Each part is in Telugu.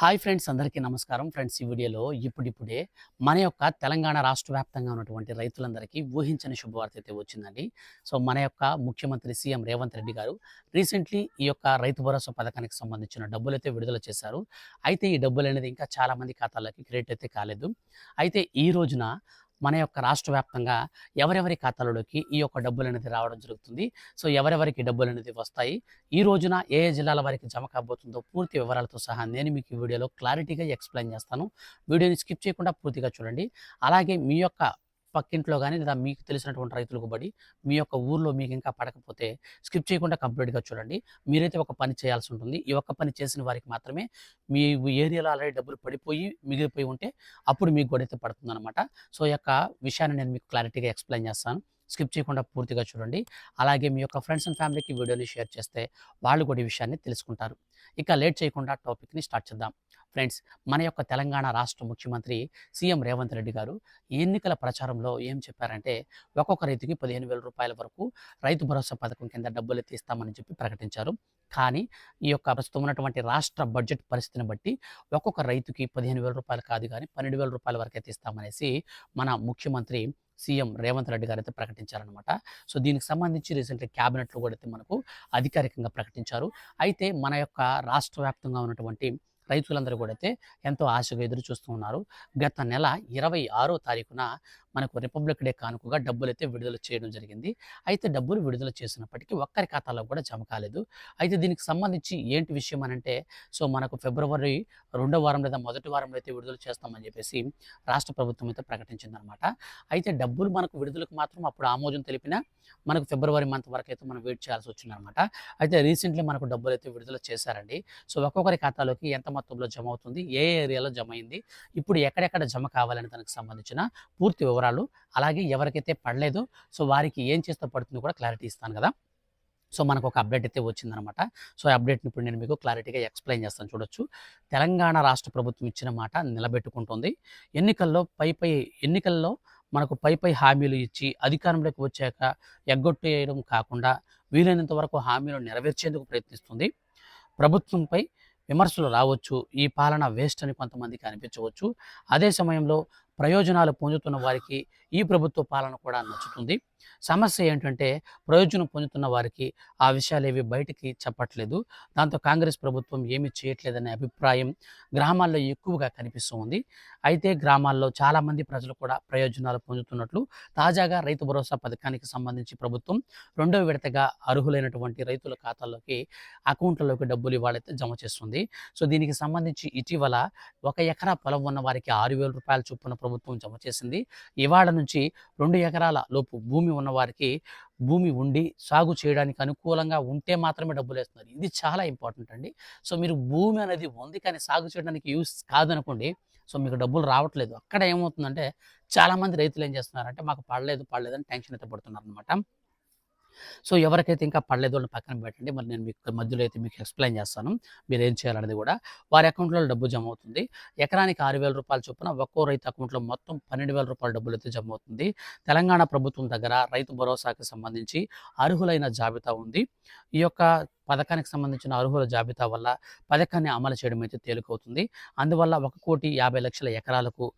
హాయ్ ఫ్రెండ్స్, అందరికీ నమస్కారం. ఫ్రెండ్స్, ఈ వీడియోలో ఇప్పుడిప్పుడే మన యొక్క తెలంగాణ రాష్ట్ర వ్యాప్తంగా ఉన్నటువంటి రైతులందరికీ ఊహించని శుభవార్త అయితే వచ్చిందండి. సో మన యొక్క ముఖ్యమంత్రి సీఎం రేవంత్ రెడ్డి గారు రీసెంట్లీ ఈ యొక్క రైతు భరోసా పథకానికి సంబంధించిన డబ్బులైతే విడుదల చేశారు. అయితే ఈ డబ్బులనేది ఇంకా చాలామంది ఖాతాల్లోకి క్రెడిట్ అయితే కాలేదు. అయితే ఈ రోజున మన యొక్క రాష్ట్ర వ్యాప్తంగా ఎవరెవరి ఖాతాలలోకి ఈ యొక్క డబ్బులనేది రావడం జరుగుతుంది. సో ఎవరెవరికి డబ్బులనేది వస్తాయి, ఈ రోజున ఏ ఏ జిల్లాల వారికి జమ కాబోతుందో పూర్తి వివరాలతో సహా నేను మీకు ఈ వీడియోలో క్లారిటీగా ఎక్స్‌ప్లెయిన్ చేస్తాను. వీడియోని స్కిప్ చేయకుండా పూర్తిగా చూడండి. అలాగే మీ యొక్క పక్కింట్లో గాని లేదా మీకు తెలిసినటువంటి రైతులకు బడి మీ యొక్క ఊర్లో మీకు ఇంకా పడకపోతే స్కిప్ చేయకుండా కంప్లీట్‌గా చూడండి. మీరైతే ఒక పని చేయాల్సి ఉంటుంది. ఈ ఒక్క పని చేసిన వారికి మాత్రమే మీ ఏరియాలో ఆల్రెడీ డబ్బులు పడిపోయి మిగిలిపోయి ఉంటే అప్పుడు మీకు కూడా అయితే పడుతుందనమాట. సో ఈ యొక్క విషయాన్ని నేను మీకు క్లారిటీగా ఎక్స్‌ప్లెయిన్ చేస్తాను. స్కిప్ చేయకుండా పూర్తిగా చూడండి. అలాగే మీ యొక్క ఫ్రెండ్స్ అండ్ ఫ్యామిలీకి వీడియోని షేర్ చేస్తే వాళ్ళు కూడా ఈ విషయాన్ని తెలుసుకుంటారు. ఇక లేట్ చేయకుండా టాపిక్‌ని స్టార్ట్ చేద్దాం. ఫ్రెండ్స్, మన యొక్క తెలంగాణ రాష్ట్ర ముఖ్యమంత్రి సీఎం రేవంత్ రెడ్డి గారు ఈ ఎన్నికల ప్రచారంలో ఏం చెప్పారంటే, ఒక్కొక్క రైతుకి రూ. 15,000 వరకు రైతు భరోసా పథకం కింద డబ్బులైతే ఇస్తామని చెప్పి ప్రకటించారు. కానీ ఈ యొక్క ప్రస్తుతం ఉన్నటువంటి రాష్ట్ర బడ్జెట్ పరిస్థితిని బట్టి ఒక్కొక్క రైతుకి రూ. 15,000 కాదు గానీ రూ. 12,000 వరకైతే ఇస్తామనేసి మన ముఖ్యమంత్రి సీఎం రేవంత్ రెడ్డి గారైతే ప్రకటించారనమాట. సో దీనికి సంబంధించి రీసెంట్‌గా క్యాబినెట్‌లో కూడా అయితే మనకు అధికారికంగా ప్రకటించారు. అయితే మన యొక్క రాష్ట్ర వ్యాప్తంగా ఉన్నటువంటి రైతులందరూ కూడా అయితే ఎంతో ఆశగా ఎదురు చూస్తూ ఉన్నారు. గత నెల 26వ తారీఖున మనకు రిపబ్లిక్ డే కానుకగా డబ్బులైతే విడుదల చేయడం జరిగింది. అయితే డబ్బులు విడుదల చేసినప్పటికీ ఒక్కరి ఖాతాలో కూడా జమ కాలేదు. అయితే దీనికి సంబంధించి ఏంటి విషయం అనంటే, సో మనకు ఫిబ్రవరి రెండో వారం లేదా మొదటి వారంలో అయితే విడుదల చేస్తామని చెప్పేసి రాష్ట్ర ప్రభుత్వం అయితే ప్రకటించిందనమాట. అయితే డబ్బులు మనకు విడుదలకు మాత్రం అప్పుడు ఆమోదం తెలిపినా మనకు ఫిబ్రవరి మంత్ వరకు అయితే మనం వెయిట్ చేయాల్సి వచ్చిందనమాట. అయితే రీసెంట్లీ మనకు డబ్బులు అయితే విడుదల చేశారండి. సో ఒక్కొక్కరి ఖాతాలోకి ఎంత మొత్తంలో జమ అవుతుంది, ఏ ఏరియాలో జమ అయింది, ఇప్పుడు ఎక్కడెక్కడ జమ కావాలనే దానికి సంబంధించిన పూర్తి వివరాలు, అలాగే ఎవరికైతే పడలేదో సో వారికి ఏం చేస్తే పడుతుందో కూడా క్లారిటీ ఇస్తాను కదా. సో మనకు ఒక అప్డేట్ అయితే వచ్చిందనమాట. సో ఆ అప్డేట్‌ని ఇప్పుడు నేను మీకు క్లారిటీగా ఎక్స్‌ప్లెయిన్ చేస్తాను, చూడొచ్చు. తెలంగాణ రాష్ట్ర ప్రభుత్వం ఇచ్చిన మాట నిలబెట్టుకుంటుంది. ఎన్నికల్లో మనకు పై హామీలు ఇచ్చి అధికారంలోకి వచ్చాక ఎగ్గొట్టేయడం కాకుండా వీలైనంత వరకు హామీలు నెరవేర్చేందుకు ప్రయత్నిస్తుంది. ప్రభుత్వంపై విమర్శలు రావచ్చు, ఈ పాలన వేస్ట్ అని కొంతమందికి అనిపించవచ్చు. అదే సమయంలో ప్రయోజనాలు పొందుతున్న వారికి ఈ ప్రభుత్వ పాలన కూడా నచ్చుతుంది. సమస్య ఏంటంటే, ప్రయోజనం పొందుతున్న వారికి ఆ విషయాలేవి బయటికి చెప్పట్లేదు. దాంతో కాంగ్రెస్ ప్రభుత్వం ఏమీ చేయట్లేదనే అభిప్రాయం గ్రామాల్లో ఎక్కువగా కనిపిస్తూ ఉంది. అయితే గ్రామాల్లో చాలామంది ప్రజలు కూడా ప్రయోజనాలు పొందుతున్నట్లు తాజాగా రైతు భరోసా పథకానికి సంబంధించి ప్రభుత్వం రెండో విడతగా అర్హులైనటువంటి రైతుల ఖాతాల్లోకి అకౌంట్లలోకి డబ్బులు ఇవాళైతే జమ చేస్తుంది. సో దీనికి సంబంధించి ఇటీవల 1 ఎకరా పొలం ఉన్న వారికి రూ. 6,000 చొప్పున ప్రభుత్వం జమ చేసింది. ఇవాళ నుంచి 2 ఎకరాల లోపు భూమి ఉన్న వారికి భూమి ఉండి సాగు చేయడానికి అనుకూలంగా ఉంటే మాత్రమే డబ్బులేస్తున్నారు. ఇది చాలా ఇంపార్టెంట్ అండి. సో మీరు భూమి అనేది ఉంది కానీ సాగు చేయడానికి యూజ్ కాదనుకోండి, సో మీకు డబ్బులు రావట్లేదు. అక్కడ ఏమవుతుందంటే, చాలామంది రైతులు ఏం చేస్తున్నారంటే, మాకు పడలేదని టెన్షన్ అయితే పడుతున్నారనమాట. సో ఎవరికైతే ఇంకా పడలేదో వాళ్ళని పక్కన పెట్టండి. మరి నేను మీకు మధ్యలో అయితే మీకు ఎక్స్‌ప్లెయిన్ చేస్తాను. మీరేం చేయాలనేది కూడా. వారి అకౌంట్‌లో డబ్బు జమ అవుతుంది. ఎకరానికి రూ. 6,000 చొప్పున ఒక్కో రైతు అకౌంట్‌లో మొత్తం రూ. 12,000 డబ్బులైతే జమ అవుతుంది. తెలంగాణ ప్రభుత్వం దగ్గర రైతు భరోసాకి సంబంధించి అర్హులైన జాబితా ఉంది. ఈ యొక్క పథకానికి సంబంధించిన అర్హుల జాబితా వల్ల పథకాన్ని అమలు చేయడం అయితే తేలికవుతుంది. అందువల్ల 1,50,00,000 ఎకరాలకు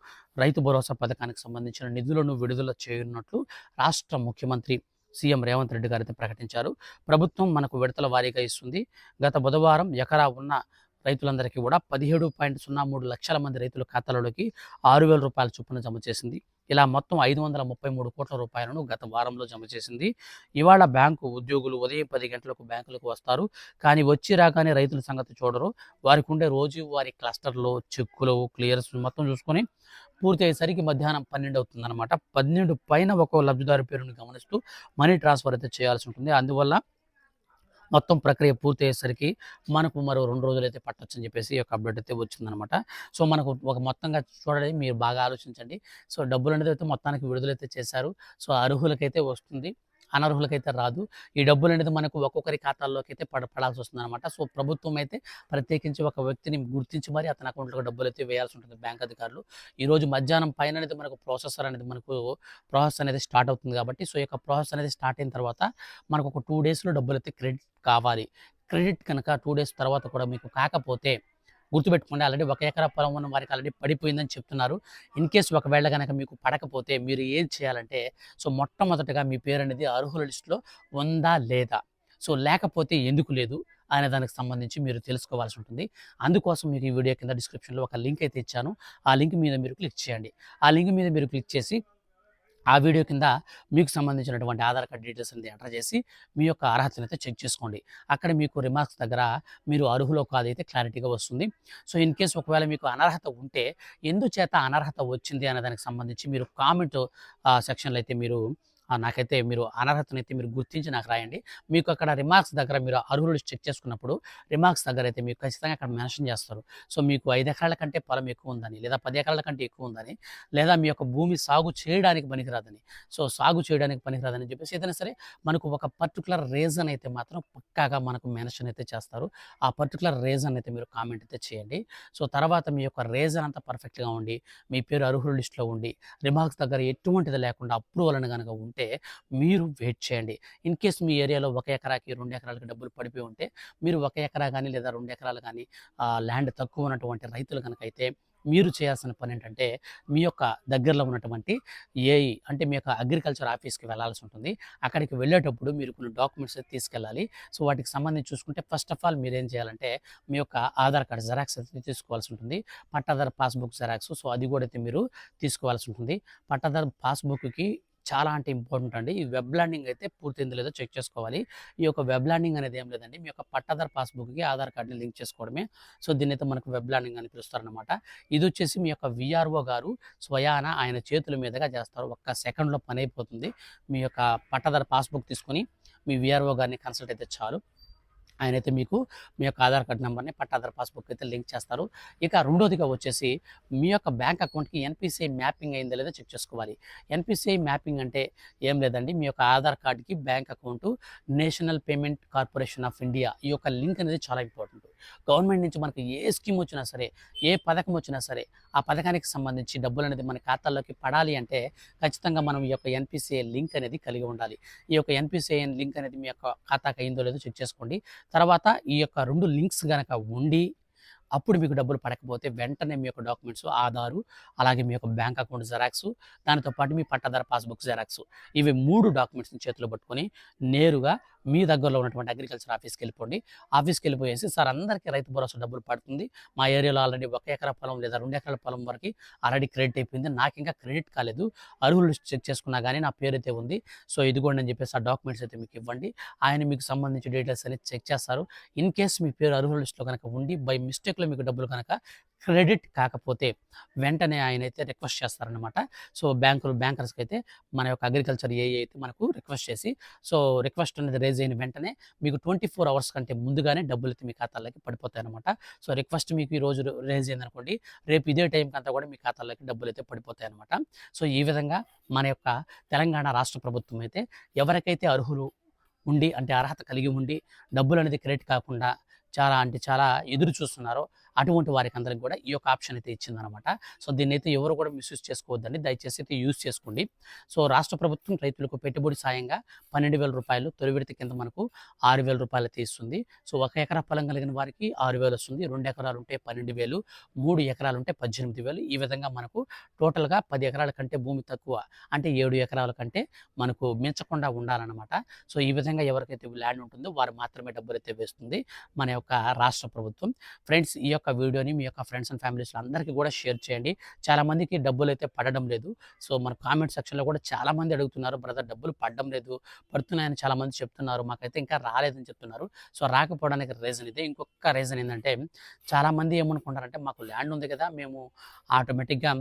రైతు భరోసా పథకానికి సంబంధించిన నిధులను విడుదల చేయనున్నట్లు రాష్ట్ర ముఖ్యమంత్రి సీఎం రేవంత్ రెడ్డి గారైతే ప్రకటించారు. ప్రభుత్వం మనకు విడతల వారీగా ఇస్తుంది. గత బుధవారం ఎకరా ఉన్న రైతులందరికీ కూడా 17.03 లక్షల మంది రైతుల ఖాతాలలోకి రూ. 6,000 చొప్పున జమ చేసింది. ఇలా మొత్తం 533 కోట్ల రూపాయలను గత వారంలో జమ చేసింది. ఇవాళ బ్యాంకు ఉద్యోగులు ఉదయం 10 గంటలకు బ్యాంకులకు వస్తారు. కానీ వచ్చి రాగానే రైతుల సంగతి చూడరు. వారికి ఉండే రోజువారీ క్లస్టర్‌లో చెక్కులు, క్లియర్స్ మొత్తం చూసుకొని పూర్తి అయ్యేసరికి మధ్యాహ్నం 12 అవుతుందన్నమాట. 12 పైన ఒక్కో లబ్ధిదారు పేరును గమనిస్తూ మనీ ట్రాన్స్‌ఫర్ అయితే చేయాల్సి ఉంటుంది. అందువల్ల మొత్తం ప్రక్రియ పూర్తయ్యేసరికి మనకు మరో 2 రోజులైతే పట్టొచ్చని చెప్పేసి ఈ యొక్క అప్డేట్ అయితే వచ్చిందనమాట. సో మనకు ఒక మొత్తంగా చూడండి, మీరు బాగా ఆలోచించండి. సో డబ్బులనేది అయితే మొత్తానికి విడుదలైతే చేశారు. సో అర్హులకైతే వస్తుంది, అనర్హులకైతే రాదు. ఈ డబ్బులనేది మనకు ఒక్కొక్కరి ఖాతాల్లోకి అయితే పడాల్సి వస్తుందనమాట. సో ప్రభుత్వం అయితే ప్రత్యేకించి ఒక వ్యక్తిని గుర్తించి మరి అతని అకౌంట్‌లోకి డబ్బులైతే వేయాల్సి ఉంటుంది బ్యాంక్ అధికారులు. ఈరోజు మధ్యాహ్నం పైన అనేది మనకు ప్రాసెస్ అనేది స్టార్ట్ అవుతుంది కాబట్టి, సో ఈ యొక్క ప్రాసెస్ అనేది స్టార్ట్ అయిన తర్వాత మనకు ఒక 2 డేస్‌లో డబ్బులైతే క్రెడిట్ కావాలి. క్రెడిట్ కనుక 2 డేస్ తర్వాత కూడా మీకు కాకపోతే గుర్తుపెట్టుకోండి. ఆల్రెడీ 1 ఎకరా పొలం ఉన్న వారికి ఆల్రెడీ పడిపోయిందని చెప్తున్నారు. ఇన్ కేస్ ఒకవేళ గనక మీకు పడకపోతే మీరు ఏం చేయాలంటే, సో మొట్టమొదటగా మీ పేరనేది అర్హుల లిస్ట్‌లో ఉందా? లేదా? సో లేకపోతే ఎందుకు లేదు? అనే దానికి సంబంధించి మీరు తెలుసుకోవాల్సి ఉంటుంది. అందుకోసం మీకు ఈ వీడియో కింద డిస్క్రిప్షన్‌లో ఒక లింక్ అయితే ఇచ్చాను. ఆ లింక్ మీద మీరు క్లిక్ చేయండి. ఆ లింక్ మీద మీరు క్లిక్ చేసి ఆ వీడియో కింద మీకు సంబంధించినటువంటి ఆధార్ కార్డ్ డీటెయిల్స్ అనేది ఎంటర్ చేసి మీ యొక్క అర్హతనైతే చెక్ చేసుకోండి. అక్కడ మీకు రిమార్క్స్ దగ్గర మీరు అర్హులో కాదైతే క్లారిటీగా వస్తుంది. సో ఇన్ కేస్ ఒకవేళ మీకు అనర్హత ఉంటే ఎందుచేత అనర్హత వచ్చింది అనే దానికి సంబంధించి మీరు కామెంట్ సెక్షన్‌లో అయితే మీరు నాకైతే మీరు అనర్హతనైతే మీరు గుర్తించి నాకు రాయండి. మీకు అక్కడ రిమార్క్స్ దగ్గర మీరు అర్హుల లిస్ట్ చెక్ చేసుకున్నప్పుడు రిమార్క్స్ దగ్గర అయితే మీకు ఖచ్చితంగా అక్కడ మెన్షన్ చేస్తారు. సో మీకు 5 ఎకరాల కంటే పొలం ఎక్కువ ఉందని, లేదా 10 ఎకరాల కంటే ఎక్కువ ఉందని, లేదా మీ యొక్క భూమి సాగు చేయడానికి పనికిరాదని, సో సాగు చేయడానికి పనికిరాదని చెప్పేసి ఏదైనా సరే మనకు ఒక పర్టిక్యులర్ రీజన్ అయితే మాత్రం పక్కాగా మనకు మెన్షన్ అయితే చేస్తారు. ఆ పర్టిక్యులర్ రీజన్ అయితే మీరు కామెంట్ అయితే చేయండి. సో తర్వాత మీ యొక్క రీజన్ అంతా పర్ఫెక్ట్‌గా ఉండి, మీ పేరు అర్హుల లిస్ట్‌లో ఉండి, రిమార్క్స్ దగ్గర ఎటువంటిది లేకుండా అప్రూవల్ అని గనక ఉంటే మీరు వెయిట్ చేయండి. ఇన్ కేస్ మీ ఏరియాలో 1 ఎకరాకి, 2 ఎకరాలకి డబ్బులు పడిపోయి ఉంటే మీరు 1 ఎకరా గాని లేదా 2 ఎకరాలు గాని ల్యాండ్ తక్కువ ఉన్నటువంటి రైతులు గనకైతే మీరు చేయాల్సిన పనేంటంటే, మీ యొక్క దగ్గరలో ఉన్నటువంటి ఏఈ అంటే మీ యొక్క అగ్రికల్చర్ ఆఫీస్‌కి వెళ్ళాల్సి ఉంటుంది. అక్కడికి వెళ్ళేటప్పుడు మీరు కొన్ని డాక్యుమెంట్స్ అయితే తీసుకెళ్ళాలి. సో వాటికి సంబంధించి చూసుకుంటే ఫస్ట్ ఆఫ్ ఆల్ మీరేం చేయాలంటే, మీ యొక్క ఆధార్ కార్డ్ జెరాక్స్ అయితే తీసుకోవాల్సి ఉంటుంది. పట్టాదారు పాస్‌బుక్ జెరాక్స్, సో అది కూడా అయితే మీరు తీసుకోవాల్సి ఉంటుంది. పట్టాదారు పాస్‌బుక్‌కి చాలా అంటే ఇంపార్టెంట్ అండి. ఈ వెబ్ ల్యాండింగ్ అయితే పూర్తయిందో లేదో చెక్ చేసుకోవాలి. ఈ యొక్క వెబ్ ల్యాండింగ్ అనేది ఏం లేదండి. మీ యొక్క పట్టాదారు పాస్‌బుక్‌కి ఆధార్ కార్డ్‌ని లింక్ చేసుకోవడమే. సో దీన్నైతే మనకు వెబ్ ల్యాండింగ్ అని పిలుస్తారనమాట. ఇదొచ్చేసి మీ యొక్క వీఆర్ఓ గారు స్వయాన ఆయన చేతుల మీదుగా చేస్తారు. ఒక్క సెకండ్‌లో పనైపోతుంది. మీ యొక్క పట్టాదారు పాస్‌బుక్ తీసుకొని మీ వీఆర్ఓ గారిని కన్సల్ట్ అయితే చాలు. ఆయనైతే మీకు మీ యొక్క ఆధార్ కార్డ్ నంబర్‌ని, పట్టాదారు పాస్‌బుక్ అయితే లింక్ చేస్తారు. ఇక రెండోదిగా వచ్చేసి మీ యొక్క బ్యాంక్ అకౌంట్‌కి ఎన్‌పీసీఐ మ్యాపింగ్ అయిందో లేదో చెక్ చేసుకోవాలి. ఎన్‌పీసీఐ మ్యాపింగ్ అంటే ఏం లేదండి. మీ యొక్క ఆధార్ కార్డ్‌కి bank account national payment corporation of India ఈ యొక్క లింక్ అనేది చాలా ఇంపార్టెంట్. గవర్నమెంట్ నుంచి మనకు ఏ స్కీమ్ వచ్చినా సరే, ఏ పథకం వచ్చినా సరే, ఆ పథకానికి సంబంధించి డబ్బులనేది మన ఖాతాల్లోకి పడాలి అంటే ఖచ్చితంగా మనం ఈ యొక్క ఎన్‌పీసీఐ లింక్ అనేది కలిగి ఉండాలి. ఈ యొక్క ఎన్‌పీసీఐ లింక్ అనేది మీ యొక్క ఖాతాకి అయిందో లేదో చెక్ చేసుకోండి. తర్వాత ఈ యొక్క 2 లింక్స్ గనక ఉండి అప్పుడు మీకు డబ్బులు పడకపోతే వెంటనే మీ యొక్క డాక్యుమెంట్స్ ఆధారు, అలాగే మీ యొక్క బ్యాంక్ అకౌంట్ జెరాక్సు, దానితో పాటు మీ పట్టాదారు పాస్‌బుక్ జెరాక్సు. ఇవి 3 డాక్యుమెంట్స్‌ని చేతిలో పట్టుకొని నేరుగా మీ దగ్గరలో ఉన్నటువంటి అగ్రికల్చర్ ఆఫీస్‌కెళ్ళిపోండి. ఆఫీస్‌కెళ్ళిపోయేసి సార్ అందరికీ రైతు భరోసా డబ్బులు పడుతుంది. మా ఏరియాలో ఆల్రెడీ 1 ఎకరా పొలం లేదా 2 ఎకరాల పొలం వరకి ఆల్రెడీ క్రెడిట్ అయిపోయింది. నాకింకా క్రెడిట్ కాలేదు. అర్హుల లిస్ట్ చెక్ చేసుకున్నా గానీ నా పేరైతే ఉంది. సో ఇదిగోండి అని చెప్పేసి ఆ డాక్యుమెంట్స్ అయితే మీకు ఇవ్వండి. ఆయన మీకు సంబంధించి డీటెయిల్స్ అనేది చెక్ చేస్తారు. ఇన్ కేస్ మీ పేరు అర్హుల లిస్ట్‌లో గనక ఉండి బై మిస్టేక్‌లో మీకు డబ్బులు కనుక క్రెడిట్ కాకపోతే వెంటనే ఆయనైతే రిక్వెస్ట్ చేస్తారనమాట. సో బ్యాంకర్స్‌కి అయితే మన యొక్క అగ్రికల్చర్ ఏఈ అయితే మనకు రిక్వెస్ట్ చేసి, సో రిక్వెస్ట్ అనేది రైజ్ అయిన వెంటనే మీకు 24 అవర్స్ కంటే ముందుగానే డబ్బులైతే మీ ఖాతాల్లోకి పడిపోతాయనమాట. సో రిక్వెస్ట్ మీకు ఈ రోజు రైజ్ అయిందనుకోండి, రేపు ఇదే టైంకి అంతా కూడా మీ ఖాతాల్లోకి డబ్బులైతే పడిపోతాయనమాట. సో ఈ విధంగా మన యొక్క తెలంగాణ రాష్ట్ర ప్రభుత్వం అయితే ఎవరికైతే అర్హులు ఉండి అంటే అర్హత కలిగి ఉండి డబ్బులనేది క్రెడిట్ కాకుండా చాలా అంటే చాలా ఎదురు చూస్తున్నారో అటువంటి వారికందరికి కూడా ఈ యొక్క ఆప్షన్ అయితే ఇచ్చిందనమాట. సో దీన్నైతే ఎవరు కూడా మిస్‌యూజ్ చేసుకోవద్దండి. దయచేసి అయితే యూజ్ చేసుకోండి. సో రాష్ట్ర ప్రభుత్వం రైతులకు పెట్టుబడి సాయంగా రూ. 12,000 తొలి విడత కింద మనకు రూ. 6,000 అయితే ఇస్తుంది. సో 1 ఎకరా పొలం కలిగిన వారికి 6,000 వస్తుంది. 2 ఎకరాలు ఉంటే 12,000, 3 ఎకరాలు ఉంటే 18,000. ఈ విధంగా మనకు టోటల్‌గా 10 ఎకరాల కంటే భూమి తక్కువ అంటే 7 ఎకరాల కంటే మనకు మించకుండా ఉండాలనమాట. సో ఈ విధంగా ఎవరికైతే ల్యాండ్ ఉంటుందో వారు మాత్రమే డబ్బులైతే వేస్తుంది మన యొక్క రాష్ట్ర ప్రభుత్వం. ఫ్రెండ్స్ ఈ యొక్క వీడియోని మీ యొక్క ఫ్రెండ్స్ అండ్ ఫ్యామిలీస్‌లో అందరికీ కూడా షేర్ చేయండి. చాలామందికి డబ్బులైతే పడడం లేదు. సో మన కామెంట్ సెక్షన్‌లో కూడా చాలామంది అడుగుతున్నారు, బ్రదర్ డబ్బులు పడడం లేదు, పడుతున్నాయని చాలామంది చెప్తున్నారు. మాకైతే ఇంకా రాలేదని చెప్తున్నారు. సో రాకపోవడానికి రీజన్ ఇదే. ఇంకొక రీజన్ ఏందంటే చాలామంది ఏమనుకుంటారంటే మాకు ల్యాండ్ ఉంది కదా! మేము ఆటోమేటిక్‌గా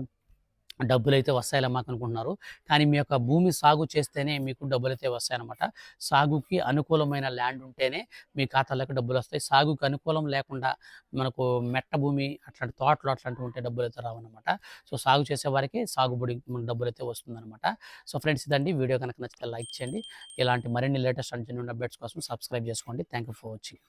డబ్బులైతే వస్తాయిలే మాకనుకుంటున్నారు. కానీ మీ యొక్క భూమి సాగు చేస్తేనే మీకు డబ్బులైతే వస్తాయనమాట. సాగుకి అనుకూలమైన ల్యాండ్ ఉంటేనే మీ ఖాతాలోకి డబ్బులొస్తాయి. సాగుకి అనుకూలం లేకుండా మనకు మెట్ట భూమి అట్లాంటి తోటలు అట్లాంటివి ఉంటే డబ్బులైతే రావనమాట. సో సాగు చేసేవారికి సాగుబడి డబ్బులైతే వస్తుందనమాట. సో ఫ్రెండ్స్ ఇదండి. వీడియో కనుక నచ్చితే లైక్ చేయండి. ఇలాంటి మరిన్ని లేటెస్ట్ అండ్ జెన్యూన్ అప్డేట్స్ కోసం సబ్స్క్రైబ్ చేసుకోండి. Thank you for watching.